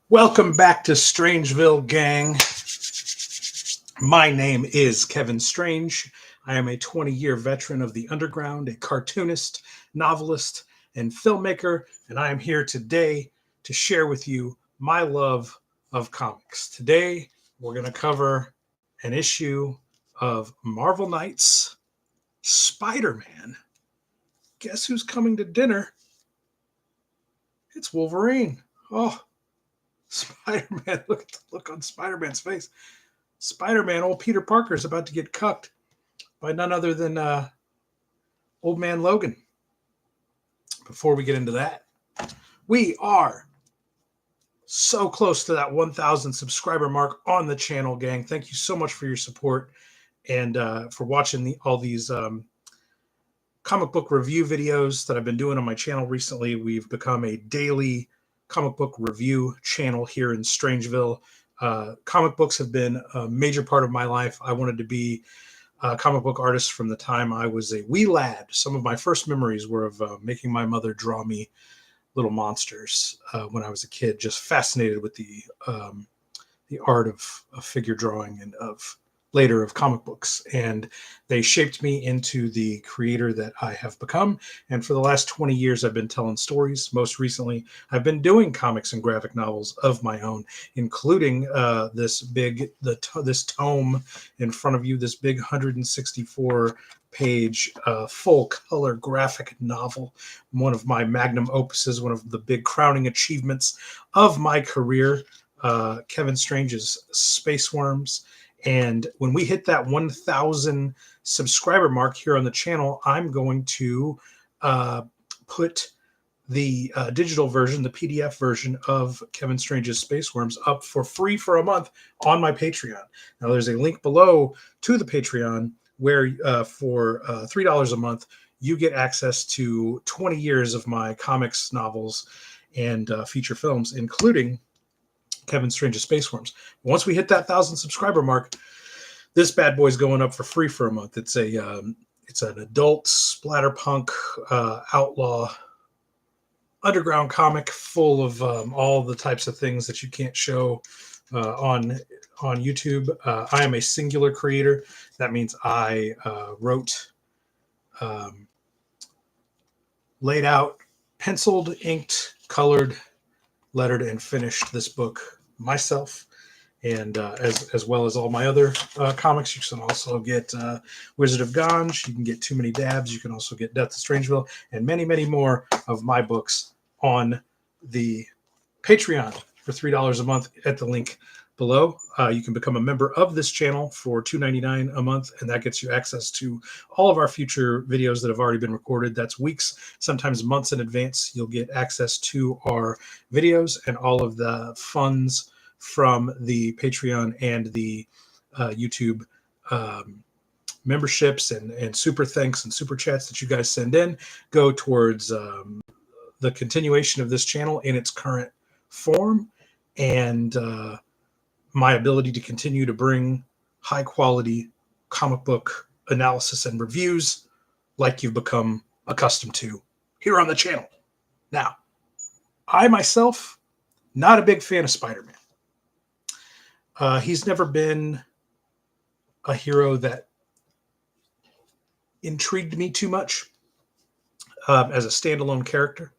Welcome back to Strangeville, gang. My name is Kevin Strange. I am a 20-year veteran of the underground, a cartoonist, novelist, and filmmaker, and I am here today to share with you my love of comics. Today, we're going to cover an issue of Marvel Knights Spider-Man. Guess who's coming to dinner? It's Wolverine. Oh, Spider-Man. Look at the look on Spider-Man's face. Spider-Man, old Peter Parker, is about to get cucked by none other than old man Logan. Before we get into that, we are so close to that 1,000 subscriber mark on the channel, gang. Thank you so much for your support and for watching all these comic book review videos that I've been doing on my channel recently. We've become a daily comic book review channel here in Strangeville. Comic books have been a major part of my life. I wanted to be a comic book artist from the time I was a wee lad. Some of my first memories were of making my mother draw me little monsters when I was a kid, just fascinated with the art of figure drawing and later of comic books. And they shaped me into the creator that I have become. And for the last 20 years, I've been telling stories. Most recently, I've been doing comics and graphic novels of my own, including this tome in front of you, this big 164-page full color graphic novel, one of my magnum opuses, one of the big crowning achievements of my career, Kevin Strange's Space Worms. And when we hit that 1,000 subscriber mark here on the channel, I'm going to put the digital version, the PDF version of Kevin Strange's Space Worms up for free for a month on my Patreon. Now, there's a link below to the Patreon where for $3 a month, you get access to 20 years of my comics, novels, and feature films, including Kevin Strange's Space Worms. Once we hit that 1,000 subscriber mark, this bad boy's going up for free for a month. It's an adult splatterpunk outlaw underground comic full of all the types of things that you can't show on YouTube. I am a singular creator. That means I wrote, laid out, penciled, inked, colored, lettered, and finished this book myself, and as well as all my other comics. You can also get Wizard of Ganj, you can get Too Many Dabs, you can also get Death of Strangeville, and many, many more of my books on the Patreon for $3 a month at the link below. You can become a member of this channel for $2.99 a month, and that gets you access to all of our future videos that have already been recorded. That's weeks, sometimes months in advance. You'll get access to our videos and all of the funds from the Patreon and the YouTube memberships and super thanks and super chats that you guys send in go towards the continuation of this channel in its current form, and my ability to continue to bring high quality comic book analysis and reviews like you've become accustomed to here on the channel. Now, I myself, not a big fan of Spider-Man. He's never been a hero that intrigued me too much as a standalone character.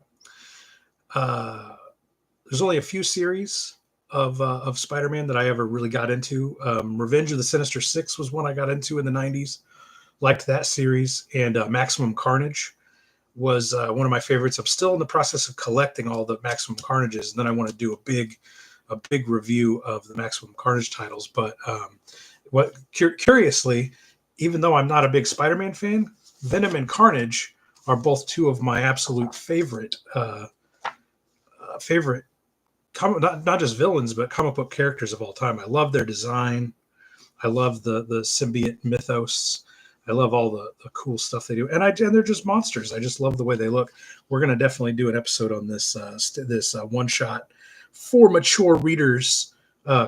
There's only a few series of Spider-Man that I ever really got into. Revenge of the Sinister Six was one I got into in the 90s. Liked that series. And Maximum Carnage was one of my favorites. I'm still in the process of collecting all the Maximum Carnages, and then I want to do a big review of the Maximum Carnage titles. But curiously, even though I'm not a big Spider-Man fan, Venom and Carnage are both two of my absolute favorite not just villains, but comic book characters of all time. I love their design. I love the symbiote mythos. I love all the cool stuff they do, and they're just monsters. I just love the way they look. We're going to definitely do an episode on this one shot for mature readers.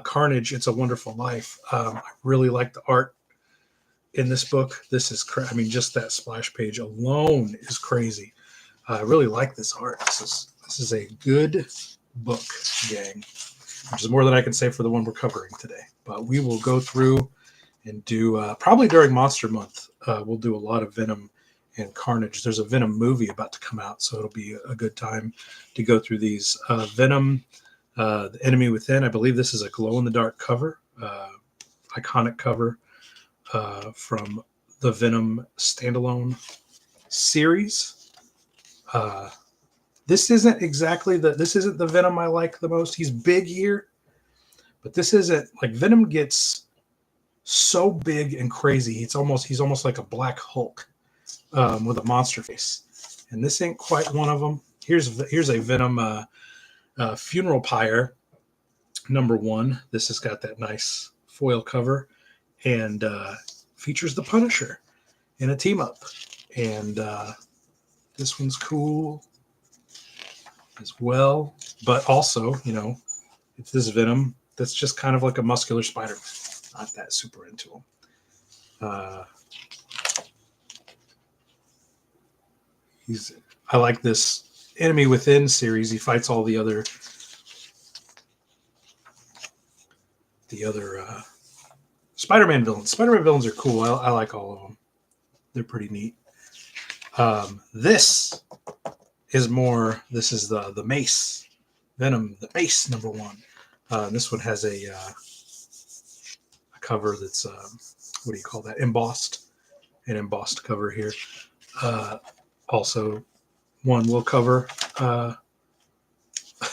Carnage, It's a Wonderful Life. I really like the art in this book. This is just that splash page alone is crazy. I really like this art. This is a good book, gang. which is more than I can say for the one we're covering today. But we will go through and do, probably during Monster Month, we'll do a lot of Venom and Carnage. There's a Venom movie about to come out, so it'll be a good time to go through these. Venom, The Enemy Within, I believe this is a glow-in-the-dark cover, iconic cover from the Venom standalone series. This isn't the Venom I like the most. He's big here, but this isn't like Venom gets so big and crazy. He's almost like a Black Hulk with a monster face, and this ain't quite one of them. Here's a Venom Funeral Pyre #1. This has got that nice foil cover and features the Punisher in a team up, and this one's cool as well. But also, it's this Venom that's just kind of like a muscular Spider-Man. Not that super into him. I like this Enemy Within series. He fights all the other Spider-Man villains. Spider-Man villains are cool. I like all of them. They're pretty neat. This is the Mace Venom, the Mace #1. This one has a cover that's what do you call that? An embossed cover here. Also, one will cover.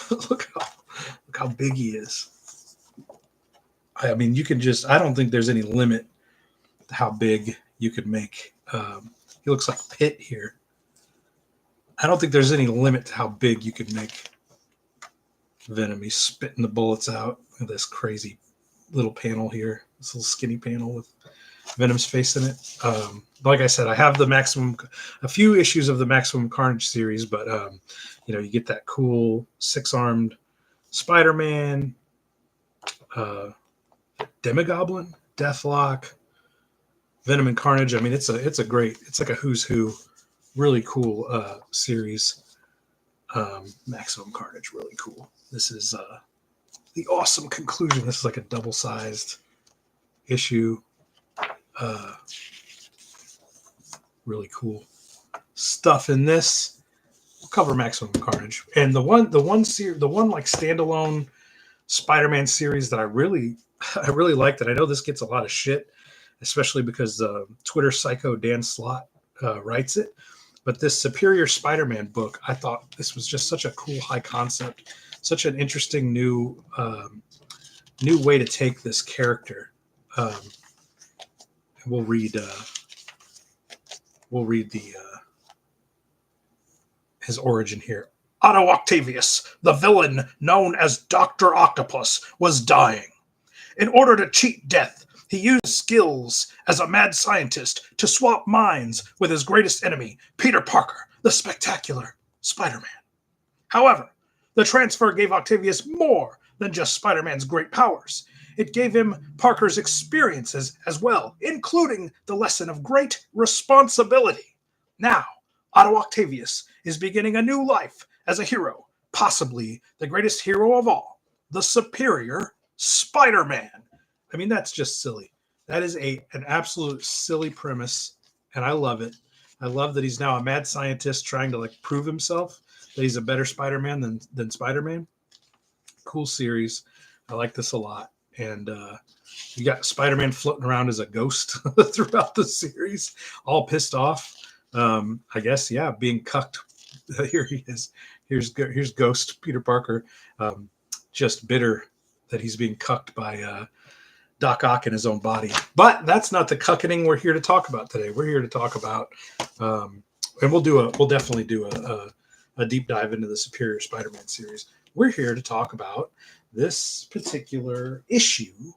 Look how big he is. I mean, you can I don't think there's any limit to how big you could make. He looks like Pitt here. I don't think there's any limit to how big you could make Venom. He's spitting the bullets out of this crazy little panel here. This little skinny panel with Venom's face in it. Like I said, I have a few issues of the Maximum Carnage series, but you get that cool 6-armed Spider-Man, Demogoblin, Deathlock, Venom and Carnage. I mean, it's like a who's who, really cool series. Maximum Carnage, really cool. This is the awesome conclusion. This is like a double-sized issue. Really cool stuff in this. We'll cover Maximum Carnage, and the one like standalone Spider-Man series that I really liked. And I know this gets a lot of shit, especially because Twitter psycho Dan Slott writes it. But this Superior Spider-Man book, I thought this was just such a cool high concept, such an interesting new way to take this character. We'll read his origin here. Otto Octavius, the villain known as Dr. Octopus, was dying. In order to cheat death, he used skills as a mad scientist to swap minds with his greatest enemy, Peter Parker, the spectacular Spider-Man. However, the transfer gave Octavius more than just Spider-Man's great powers. It gave him Parker's experiences as well, including the lesson of great responsibility. Now, Otto Octavius is beginning a new life as a hero, possibly the greatest hero of all, the Superior Spider-Man. I mean, that's just silly. That is an absolute silly premise, and I love it. I love that he's now a mad scientist trying to prove himself, that he's a better Spider-Man than Spider-Man. Cool series. I like this a lot. And you got Spider-Man floating around as a ghost throughout the series, all pissed off. I guess, yeah, being cucked. Here he is. Here's Ghost Peter Parker, just bitter that he's being cucked by Doc Ock in his own body. But that's not the cuckening we're here to talk about today. We're here to talk about, and we'll definitely do a deep dive into the Superior Spider-Man series. We're here to talk about this particular issue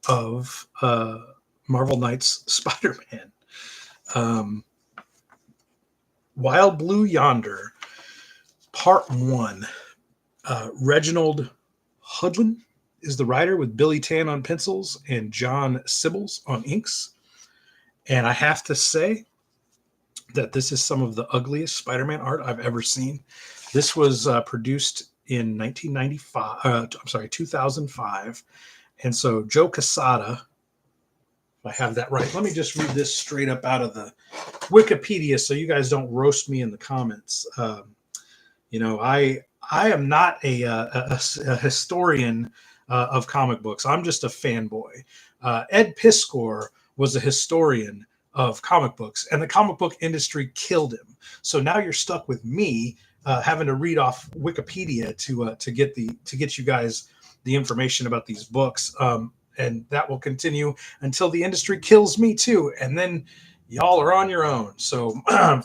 of Marvel Knights Spider-Man. Wild Blue Yonder, Part 1. Reginald Hudlin is the writer, with Billy Tan on pencils and John Sibbles on inks. And I have to say that this is some of the ugliest Spider-Man art I've ever seen. This was produced in 1995. I'm sorry, 2005. And so Joe Quesada, if I have that right, let me just read this straight up out of the Wikipedia so you guys don't roast me in the comments. I am not a historian of comic books. I'm just a fanboy. Ed Piskor was a historian of comic books, and the comic book industry killed him. So now you're stuck with me having to read off Wikipedia to get you guys the information about these books, and that will continue until the industry kills me too, and then y'all are on your own. So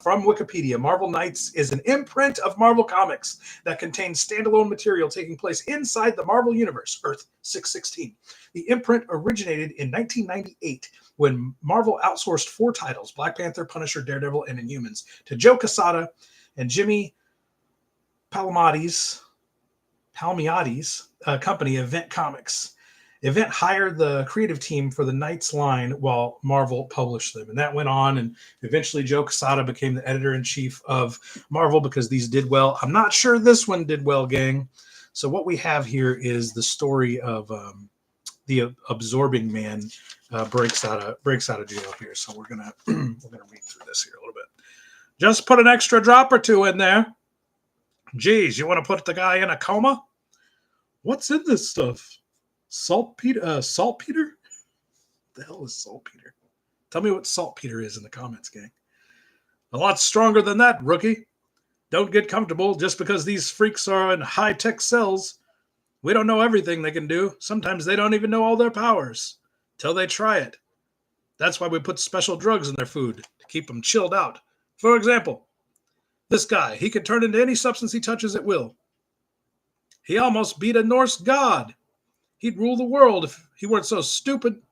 from Wikipedia, Marvel Knights is an imprint of Marvel Comics that contains standalone material taking place inside the Marvel Universe, Earth 616. The imprint originated in 1998 when Marvel outsourced 4 titles, Black Panther, Punisher, Daredevil, and Inhumans, to Joe Quesada and Jimmy Palmiotti's company, Event Comics. Event hired the creative team for the Knights line while Marvel published them. And that went on, and eventually Joe Quesada became the editor-in-chief of Marvel because these did well. I'm not sure this one did well, gang. So what we have here is the story of the Absorbing Man breaks out of jail here. So we're gonna read through this here a little bit. Just put an extra drop or 2 in there. Geez, you want to put the guy in a coma? What's in this stuff? Saltpeter? Saltpeter? The hell is saltpeter? Tell me what saltpeter is in the comments, gang. A lot stronger than that, rookie. Don't get comfortable just because these freaks are in high-tech cells. We don't know everything they can do. Sometimes they don't even know all their powers till they try it. That's why we put special drugs in their food to keep them chilled out. For example, this guy, he can turn into any substance he touches at will. He almost beat a Norse god. He'd rule the world if he weren't so stupid.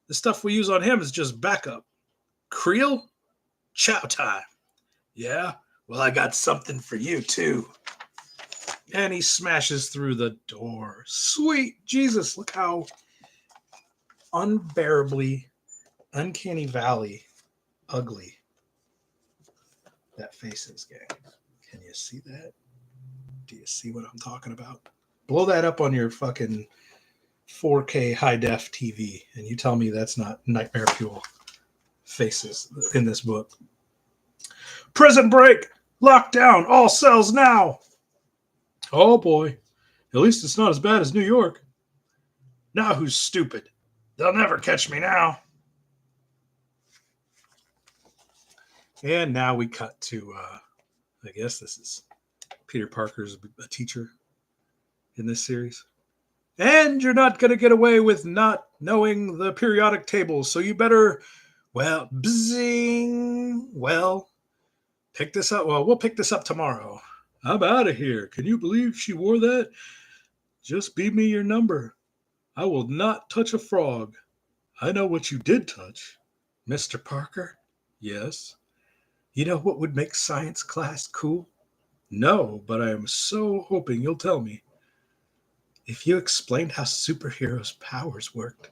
The stuff we use on him is just backup. Creel? Chow time. Yeah? Well, I got something for you, too. And he smashes through the door. Sweet Jesus, look how unbearably, uncanny valley ugly that face is, gang. Can you see that? Do you see what I'm talking about? Blow that up on your fucking 4K high-def TV, and you tell me that's not nightmare fuel faces in this book. Prison break! Lockdown! All cells now! Oh boy. At least it's not as bad as New York. Now who's stupid? They'll never catch me now. And now we cut to, I guess this is Peter Parker's a teacher in this series. And you're not going to get away with not knowing the periodic table, so you better, well, bzing. Well, pick this up. Well, we'll pick this up tomorrow. I'm out of here. Can you believe she wore that? Just beat me your number. I will not touch a frog. I know what you did touch. Mr. Parker? Yes. You know what would make science class cool? No, but I am so hoping you'll tell me. If you explained how superheroes' powers worked.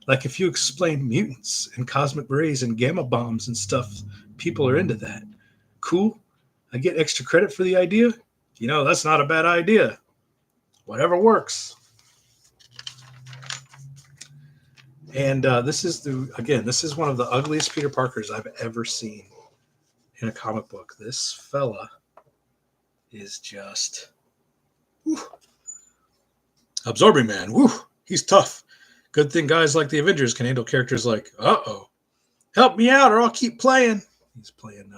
Like if you explained mutants and cosmic rays and gamma bombs and stuff, people are into that. Cool? I get extra credit for the idea? You know, that's not a bad idea. Whatever works. And this is one of the ugliest Peter Parkers I've ever seen in a comic book. This fella is just... Whew. Absorbing Man. Woo, he's tough. Good thing guys like the Avengers can handle characters like, uh-oh, help me out or I'll keep playing. He's playing,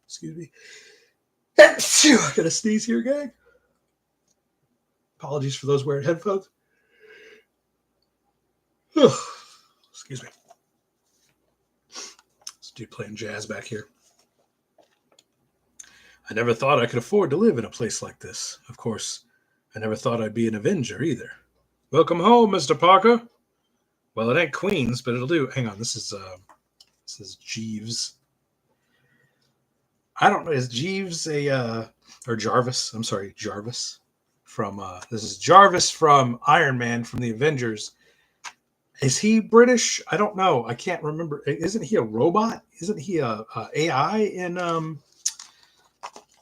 excuse me. I gotta sneeze here, gang. Apologies for those wearing headphones. Excuse me. This dude playing jazz back here. I never thought I could afford to live in a place like this. Of course, I never thought I'd be an Avenger either. Welcome home, Mr. Parker. Well, it ain't Queens, but it'll do. Hang on, this is Jeeves. I don't know. Is Jeeves or Jarvis? I'm sorry, Jarvis from. This is Jarvis from Iron Man from the Avengers. Is he British? I don't know. I can't remember. Isn't he a robot? Isn't he a AI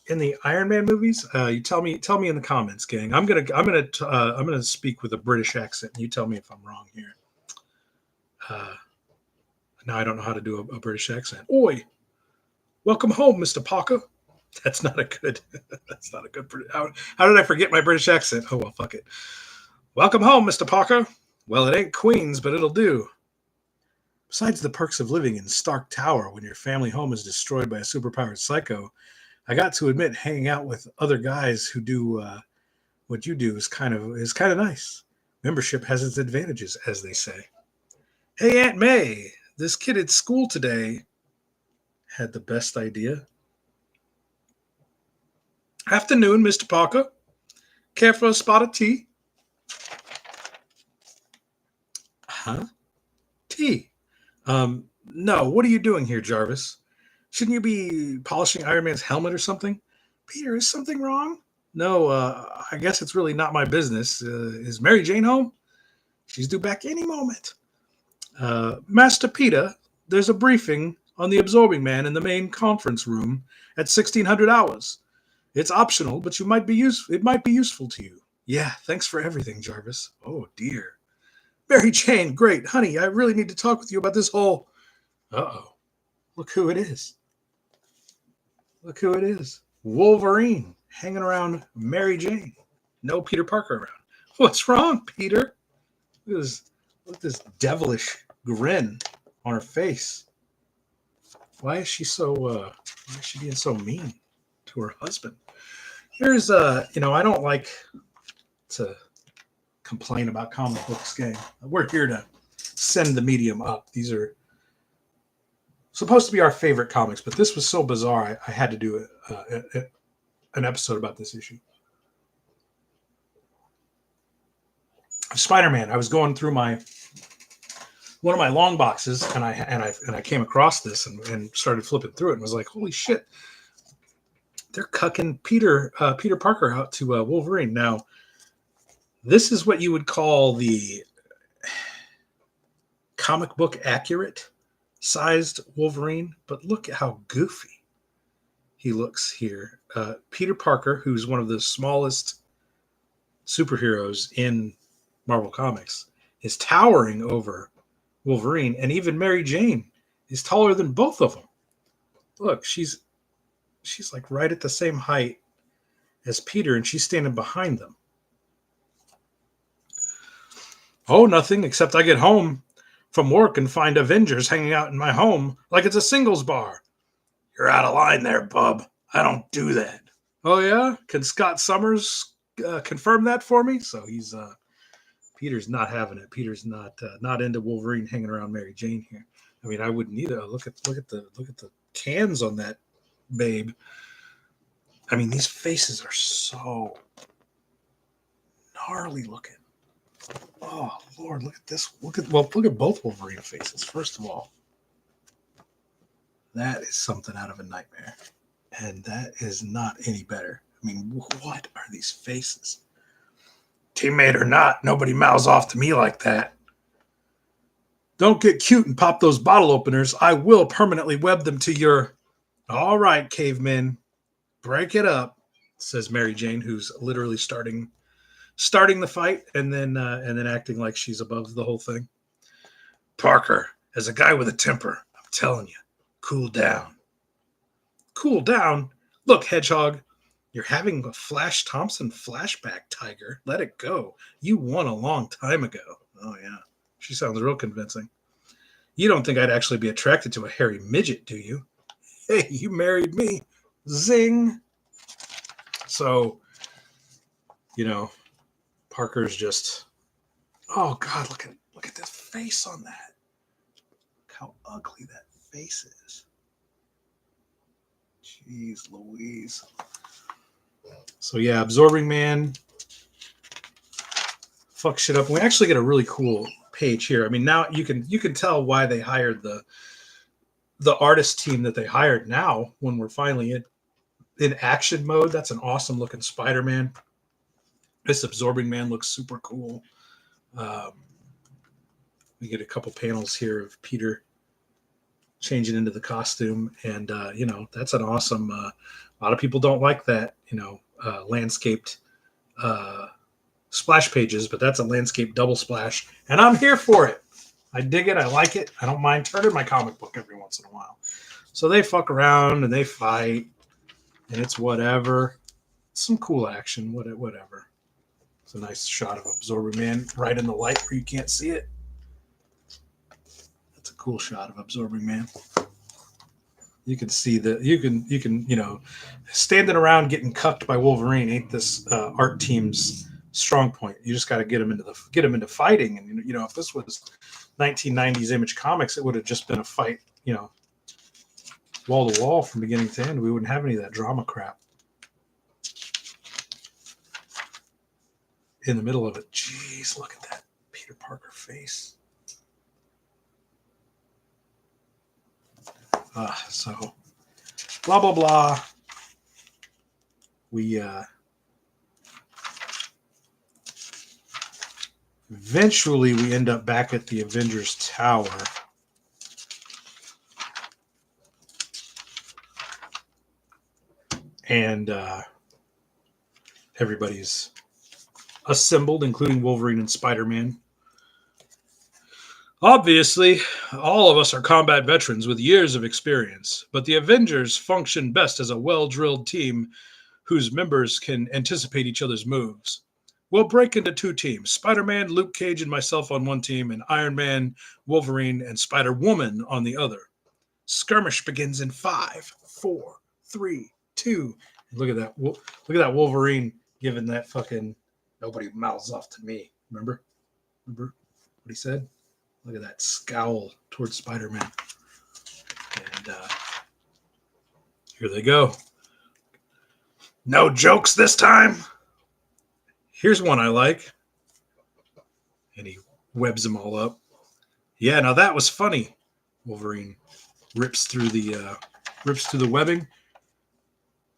in the Iron Man movies? You tell me in the comments, gang. I'm gonna speak with a British accent. You tell me if I'm wrong here. Now I don't know how to do a British accent. Oi, welcome home, Mr. Parker. That's not a good. That's not a good. How did I forget my British accent? Oh well, fuck it. Welcome home, Mr. Parker. Well, it ain't Queens, but it'll do. Besides the perks of living in Stark Tower when your family home is destroyed by a superpowered psycho, I got to admit, hanging out with other guys who do what you do is kind of nice. Membership has its advantages, as they say. Hey, Aunt May, this kid at school today had the best idea. Afternoon, Mr. Parker. Care for a spot of tea? Huh? Tea? No. What are you doing here, Jarvis? Shouldn't you be polishing Iron Man's helmet or something? Peter, is something wrong? No, I guess it's really not my business. Is Mary Jane home? She's due back any moment. Master Peter, there's a briefing on the absorbing man in the main conference room at 1600 hours. It's optional, but it might be useful to you. Yeah, thanks for everything, Jarvis. Oh, dear. Mary Jane, great. Honey, I really need to talk with you about this whole... Uh-oh. Look who it is. Look who it is. Wolverine, hanging around Mary Jane. No Peter Parker around. What's wrong, Peter? Look at this devilish grin on her face. Why is she being so mean to her husband? Here's I don't like to complain about comic books, gang. We're here to send the medium up. These are supposed to be our favorite comics, but this was so bizarre, I had to do an episode about this issue. Spider-Man. I was going through one of my long boxes, and I came across this and started flipping through it, and was like, holy shit, they're cucking Peter Parker out to Wolverine. Now, this is what you would call the comic book accurate sized Wolverine, but look at how goofy he looks here. Peter Parker, who's one of the smallest superheroes in Marvel Comics, is towering over Wolverine, and even Mary Jane is taller than both of them. Look, she's like right at the same height as Peter, and she's standing behind them. Oh, nothing, except I get home from work and find Avengers hanging out in my home like it's a singles bar. You're out of line there, bub. I don't do that. Oh, yeah? Can Scott Summers confirm that for me? So Peter's not having it. Peter's not into Wolverine hanging around Mary Jane here. I mean, I wouldn't either. Look at the cans on that babe. I mean, these faces are so gnarly looking. Oh Lord, look at this. Look at both Wolverine faces. First of all, that is something out of a nightmare, and that is not any better. I mean, what are these faces? Teammate or not, nobody mouths off to me like that. Don't get cute and pop those bottle openers. I will permanently web them to your... All right, cavemen, break it up, says Mary Jane, who's literally starting the fight and then acting like she's above the whole thing. Parker, as a guy with a temper, I'm telling you, cool down. Cool down? Look, Hedgehog, you're having a Flash Thompson flashback, Tiger. Let it go. You won a long time ago. Oh, yeah. She sounds real convincing. You don't think I'd actually be attracted to a hairy midget, do you? Hey, you married me. Zing. So, Parker's just... Oh, God, look at this face on that. Look how ugly that face is. Jeez Louise. So, yeah, Absorbing Man. Fuck shit up. And we actually get a really cool page here. I mean, now you can tell why they hired the artist team that they hired now when we're finally in action mode. That's an awesome looking Spider-Man. This Absorbing Man looks super cool. We get a couple panels here of Peter changing into the costume, and that's an awesome A lot of people don't like that, landscaped splash pages, but that's a landscape double splash, and I'm here for it. I dig it. I like it. I don't mind turning my comic book every once in a while. So they fuck around and they fight, and it's whatever. Some cool action, whatever. It's a nice shot of Absorber Man right in the light where you can't see it. That's a cool shot of Absorbing Man. You can see that you can standing around getting cucked by Wolverine ain't this art team's strong point. You just got to get them into fighting. And if this was 1990s Image Comics, it would have just been a fight, wall to wall from beginning to end. We wouldn't have any of that drama crap. In the middle of it, jeez, look at that Peter Parker face. So blah blah blah. We eventually we end up back at the Avengers Tower. And everybody's assembled, including Wolverine and Spider-Man. Obviously, all of us are combat veterans with years of experience, but the Avengers function best as a well-drilled team whose members can anticipate each other's moves. We'll break into two teams, Spider-Man, Luke Cage, and myself on one team, and Iron Man, Wolverine, and Spider-Woman on the other. Skirmish begins in 5, 4, 3, 2. Look at that. Look at that Wolverine giving that fucking nobody mouths off to me. Remember what he said? Look at that scowl towards Spider-Man. And here they go. No jokes this time. Here's one I like. And he webs them all up. Yeah, now that was funny. Wolverine rips through the webbing.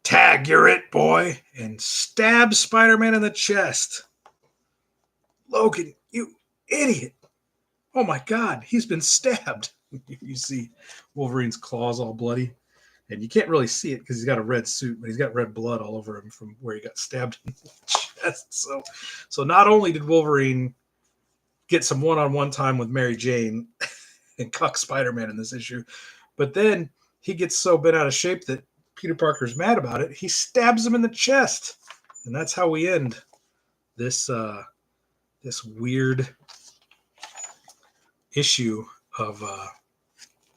Tag, you're it, boy. And stabs Spider-Man in the chest. Logan, you idiot. Oh my God, he's been stabbed. You see Wolverine's claws all bloody. And you can't really see it because he's got a red suit, but he's got red blood all over him from where he got stabbed in the chest. So not only did Wolverine get some one-on-one time with Mary Jane and cuck Spider-Man in this issue, but then he gets so bent out of shape that Peter Parker's mad about it. He stabs him in the chest. And that's how we end this weird issue of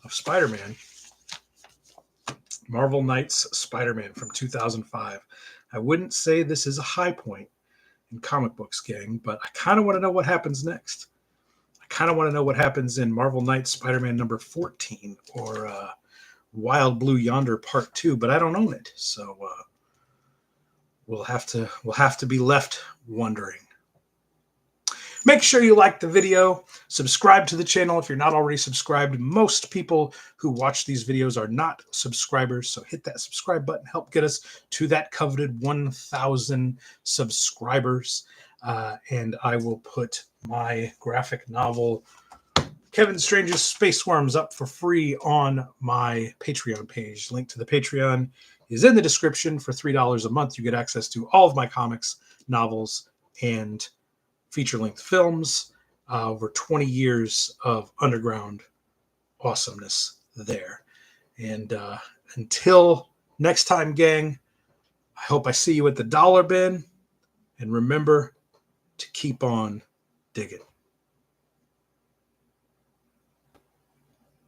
Spider-Man. Marvel Knights Spider-Man from 2005. I wouldn't say this is a high point in comic books, gang, but I kind of want to know what happens next. I kind of want to know what happens in Marvel Knights Spider-Man number 14 or Wild Blue Yonder Part 2, but I don't own it, so we'll have to be left wondering. Make sure you like the video, subscribe to the channel if you're not already subscribed. Most people who watch these videos are not subscribers, so hit that subscribe button, help get us to that coveted 1,000 subscribers. And I will put my graphic novel, Kevin Strange's Space Worms, up for free on my Patreon page. Link to the Patreon is in the description. For $3 a month, you get access to all of my comics, novels, and feature-length films. Over 20 years of underground awesomeness there. And until next time, gang, I hope I see you at the dollar bin. And remember to keep on digging.